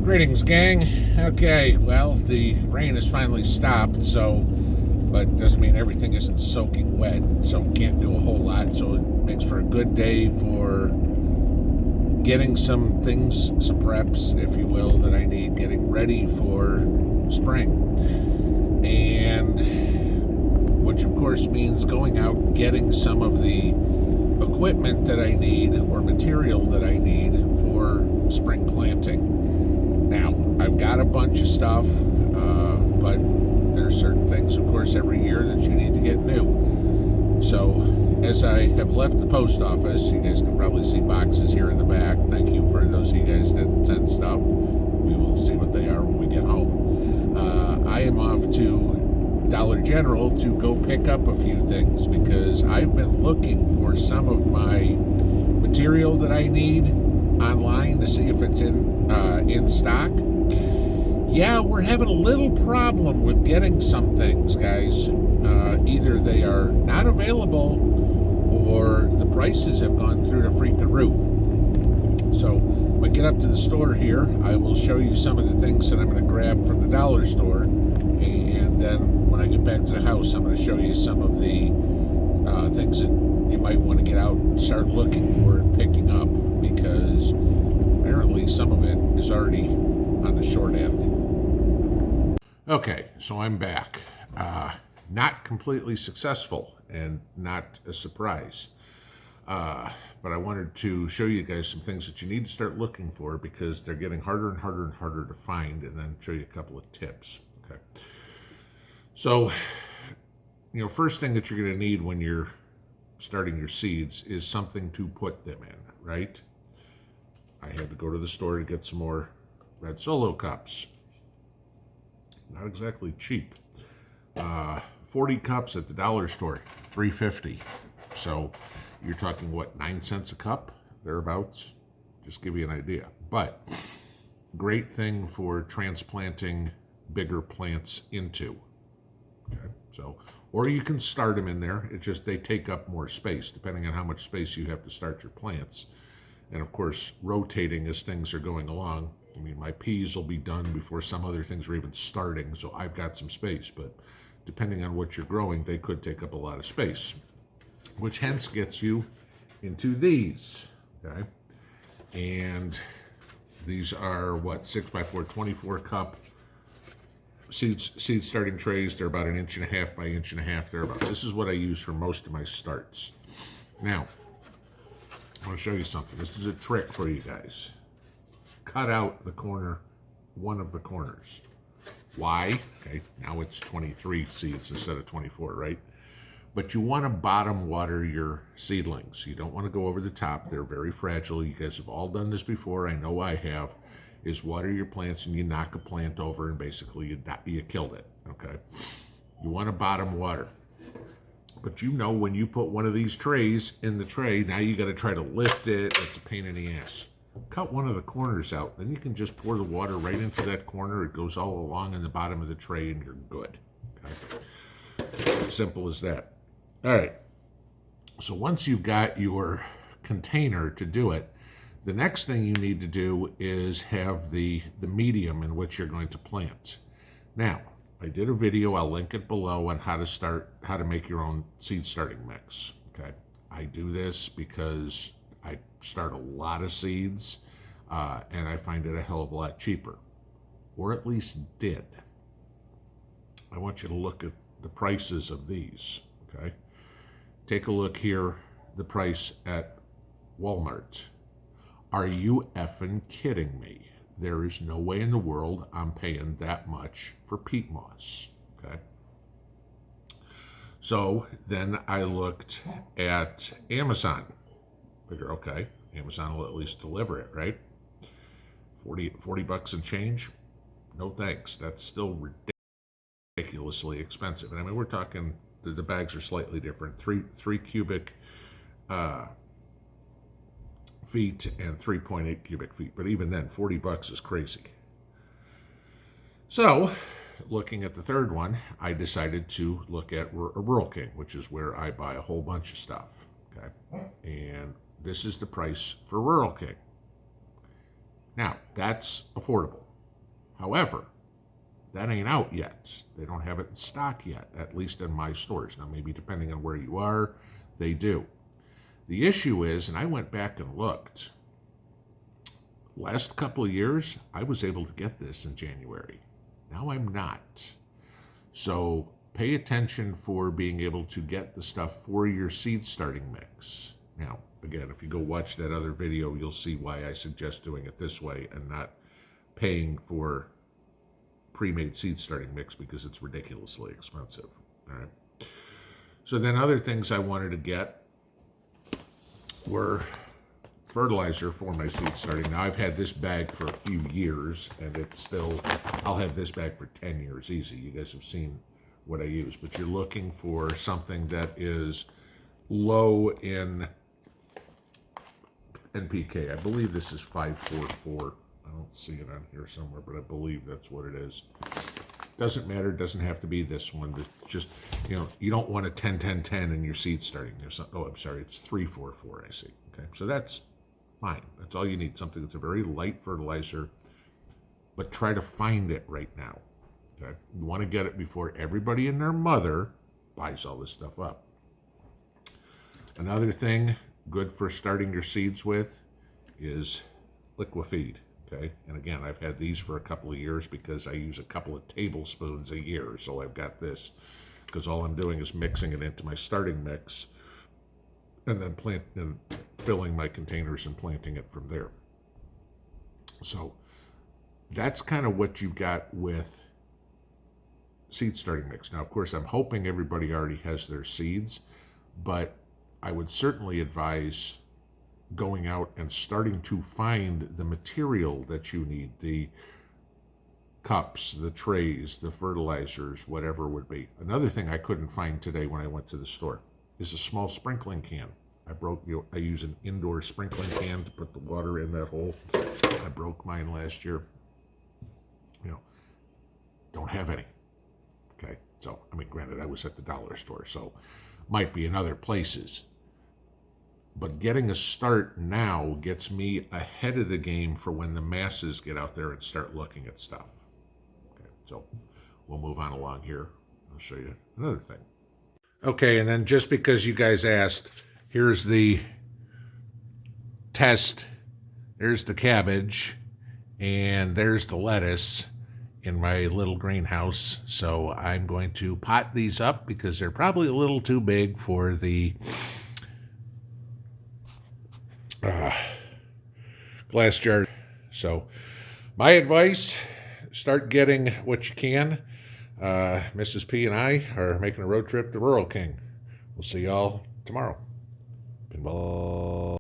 Greetings, gang. Okay, well, the rain has finally stopped, but doesn't mean everything isn't soaking wet, so can't do a whole lot. So it makes for a good day for getting some things, some preps, if you will, that I need, getting ready for spring. And which, of course, means going out and getting some of the equipment that I need or material that I need for spring planting. Now, I've got a bunch of stuff, but there's certain things, of course, every year that you need to get new. So, as I have left the post office, you guys can probably see boxes here in the back. Thank you for those of you guys that sent stuff. We will see what they are when we get home. I am off to Dollar General to go pick up a few things because I've been looking for some of my material that I need online to see if it's in stock. Yeah, we're having a little problem with getting some things, guys. Either they are not available or the prices have gone through the freaking roof. So when I get up to the store here, I will show you some of the things that I'm going to grab from the dollar store, and then when I get back to the house, I'm going to show you some of the things that you might want to get out and start looking for and picking up, because apparently some of it is already on the short end. Okay, so I'm back. Not completely successful and not a surprise. But I wanted to show you guys some things that you need to start looking for because they're getting harder and harder and harder to find, and then show you a couple of tips. Okay. So, first thing that you're going to need when you're starting your seeds is something to put them in, right? I had to go to the store to get some more red Solo cups. Not exactly cheap. 40 cups at the dollar store, $3.50. So you're talking, what, 9 cents a cup? Thereabouts? Just give you an idea. But great thing for transplanting bigger plants into. Okay, so, or you can start them in there. It's just they take up more space, depending on how much space you have to start your plants. And of course, rotating as things are going along. I mean, my peas will be done before some other things are even starting, so I've got some space. But depending on what you're growing, they could take up a lot of space, which hence gets you into these, okay? And these are, what, 6x4, 24 cup seed starting trays. They're about 1.5 inches by 1.5 inches, thereabouts. This is what I use for most of my starts. Now, I want to show you something. This is a trick for you guys. Cut out the corner, one of the corners. Why? Okay, now it's 23 seeds instead of 24, right? But you want to bottom water your seedlings. You don't want to go over the top. They're very fragile. You guys have all done this before. I know I have. Is water your plants and you knock a plant over and basically you killed it, okay? You want to bottom water. But when you put one of these trays in the tray, now you got to try to lift it. It's a pain in the ass. Cut one of the corners out. Then you can just pour the water right into that corner. It goes all along in the bottom of the tray and you're good. Okay? Simple as that. All right. So once you've got your container to do it, the next thing you need to do is have the medium in which you're going to plant. Now, I did a video, I'll link it below, on how to make your own seed starting mix. Okay, I do this because I start a lot of seeds, and I find it a hell of a lot cheaper, or at least did. I want you to look at the prices of these. Okay, take a look here. The price at Walmart. Are you effing kidding me? There is no way in the world I'm paying that much for peat moss, okay? So then I looked at Amazon. Figure, okay, Amazon will at least deliver it, right? 40 bucks and change? No thanks. That's still ridiculously expensive. And I mean, we're talking, the bags are slightly different. 3 cubic feet and 3.8 cubic feet, but even then 40 bucks is crazy. So looking at the third one, I decided to look at Rural King, which is where I buy a whole bunch of stuff. Okay, and this is the price for Rural King. Now, that's affordable. However, that ain't out yet. They don't have it in stock yet, at least in my stores. Now, maybe depending on where you are, they do. The issue is, and I went back and looked, last couple of years, I was able to get this in January. Now I'm not. So pay attention for being able to get the stuff for your seed starting mix. Now, again, if you go watch that other video, you'll see why I suggest doing it this way and not paying for pre-made seed starting mix, because it's ridiculously expensive. All right. So then other things I wanted to get were fertilizer for my seed starting. Now, I've had this bag for a few years, and it's still, I'll have this bag for 10 years easy. You guys have seen what I use, but you're looking for something that is low in NPK. I believe this is 544. I don't see it on here somewhere, but I believe that's what it is. Doesn't matter. Doesn't have to be this one. Just, you don't want a 10-10-10 in your seed starting. Oh, I'm sorry. It's 344, I see. Okay, so that's fine. That's all you need. Something that's a very light fertilizer, but try to find it right now. Okay? You want to get it before everybody and their mother buys all this stuff up. Another thing good for starting your seeds with is liquifeed. Okay, and again, I've had these for a couple of years because I use a couple of tablespoons a year. So I've got this because all I'm doing is mixing it into my starting mix and then filling my containers and planting it from there. So that's kind of what you got with seed starting mix. Now, of course, I'm hoping everybody already has their seeds, but I would certainly advise going out and starting to find the material that you need, the cups, the trays, the fertilizers, whatever it would be. Another thing I couldn't find today when I went to the store is a small sprinkling can. I use an indoor sprinkling can to put the water in that hole. I broke mine last year. Don't have any. Okay, so, granted, I was at the dollar store, so might be in other places. But getting a start now gets me ahead of the game for when the masses get out there and start looking at stuff. Okay, so we'll move on along here. I'll show you another thing. Okay, and then just because you guys asked, here's the test. There's the cabbage, and there's the lettuce in my little greenhouse. So I'm going to pot these up because they're probably a little too big for the glass jar. So my advice, start getting what you can. Mrs. P and I are making a road trip to Rural King. We'll see y'all tomorrow. Pinball.